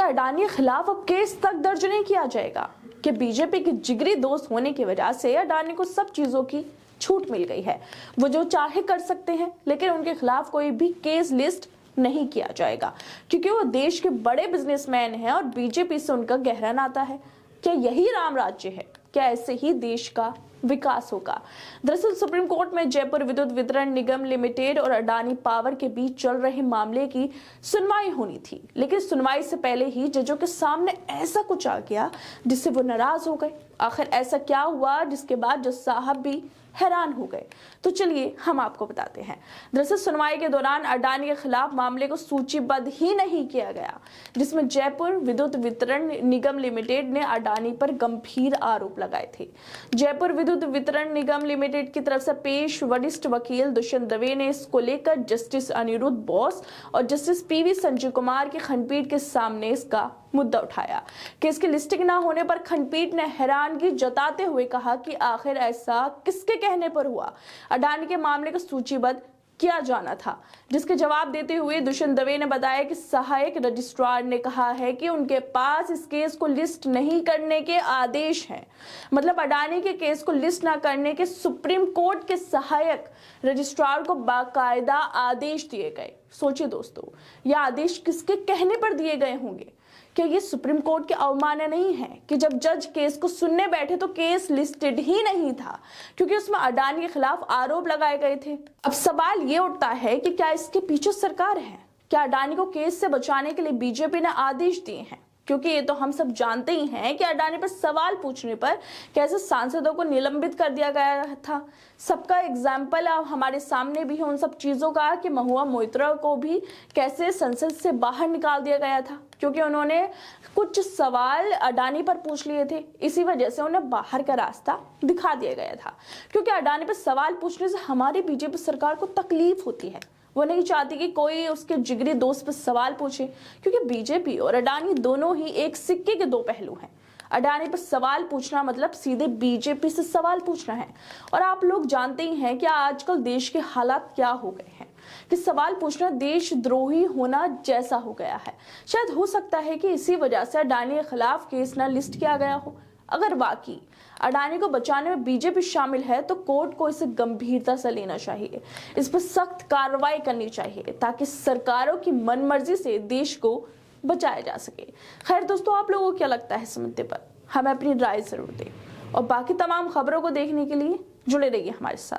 क्या अडानी के खिलाफ अब केस तक दर्ज नहीं किया जाएगा कि बीजेपी के जिगरी दोस्त होने की वजह से अडानी को सब चीजों की छूट मिल गई है, वो जो चाहे कर सकते हैं, लेकिन उनके खिलाफ कोई भी केस लिस्ट नहीं किया जाएगा क्योंकि वो देश के बड़े बिजनेसमैन हैं और बीजेपी से उनका गहरा नाता है। क्या यही राम राज्य है? क्या ऐसे ही देश का विकास होगा? दरअसल सुप्रीम कोर्ट में जयपुर विद्युत वितरण निगम लिमिटेड और अडानी पावर के बीच चल रहे मामले की सुनवाई होनी थी, लेकिन सुनवाई से पहले ही जजों के सामने ऐसा कुछ आ गया जिससे वो नाराज हो गए। आखिर ऐसा क्या हुआ जिसके बाद जज साहब भी हैरान हो गए? तो चलिए हम आपको बताते हैं। दरअसल सुनवाई के दौरान अडानी के खिलाफ मामले को सूचीबद्ध ही नहीं किया गया, जिसमें जयपुर विद्युत वितरण निगम लिमिटेड ने अडानी पर गंभीर आरोप लगाए थे। जयपुर विद्युत वितरण निगम लिमिटेड की तरफ से पेश वरिष्ठ वकील दुष्यंत दवे ने इसको लेकर जस्टिस अनिरुद्ध बोस और जस्टिस पीवी संजय कुमार की खंडपीठ के सामने इसका मुद्दा उठाया। केस की लिस्टिंग न होने पर खंडपीठ ने हैरानगी जताते हुए कहा कि आखिर ऐसा किसके कहने पर हुआ? अडानी के मामले को सूचीबद्ध किया जाना था, जिसके जवाब देते हुए दुष्यंत दवे ने बताया कि सहायक रजिस्ट्रार ने कहा है कि उनके पास इस केस को लिस्ट नहीं करने के आदेश हैं। मतलब अडानी के केस को लिस्ट न करने के सुप्रीम कोर्ट के सहायक रजिस्ट्रार को बाकायदा आदेश दिए गए। सोचिए दोस्तों, यह आदेश किसके कहने पर दिए गए होंगे? क्या ये सुप्रीम कोर्ट की अवमानना नहीं है कि जब जज केस को सुनने बैठे तो केस लिस्टेड ही नहीं था क्योंकि उसमें अडानी के खिलाफ आरोप लगाए गए थे? अब सवाल ये उठता है कि क्या इसके पीछे सरकार है? क्या अडानी को केस से बचाने के लिए बीजेपी ने आदेश दिए हैं? क्योंकि ये तो हम सब जानते ही हैं कि अडानी पर सवाल पूछने पर कैसे सांसदों को निलंबित कर दिया गया था। सबका एग्जाम्पल अब हमारे सामने भी है उन सब चीजों का कि महुआ मोइत्रा को भी कैसे संसद से बाहर निकाल दिया गया था क्योंकि उन्होंने कुछ सवाल अडानी पर पूछ लिए थे। इसी वजह से उन्हें बाहर का रास्ता दिखा दिया गया था क्योंकि अडानी पर सवाल पूछने से हमारी बीजेपी सरकार को तकलीफ होती है। वो नहीं चाहती कि कोई उसके जिगरी दोस्त पर सवाल पूछे क्योंकि बीजेपी और अडानी दोनों ही एक सिक्के के दो पहलू हैं। अडानी पर सवाल पूछना मतलब सीधे बीजेपी से सवाल पूछना है। और आप लोग जानते ही हैं कि आजकल देश के हालात क्या हो गए हैं कि सवाल पूछना देशद्रोही होना जैसा हो गया है। शायद हो सकता है कि इसी वजह से अडानी के खिलाफ केस न लिस्ट किया गया हो। अगर वाकई अडानी को बचाने में बीजेपी शामिल है तो कोर्ट को इसे गंभीरता से लेना चाहिए, इस पर सख्त कार्रवाई करनी चाहिए ताकि सरकारों की मनमर्जी से देश को बचाया जा सके। खैर दोस्तों, आप लोगों को क्या लगता है इस मुद्दे पर? हमें अपनी राय जरूर दें और बाकी तमाम खबरों को देखने के लिए जुड़े रहिए हमारे साथ।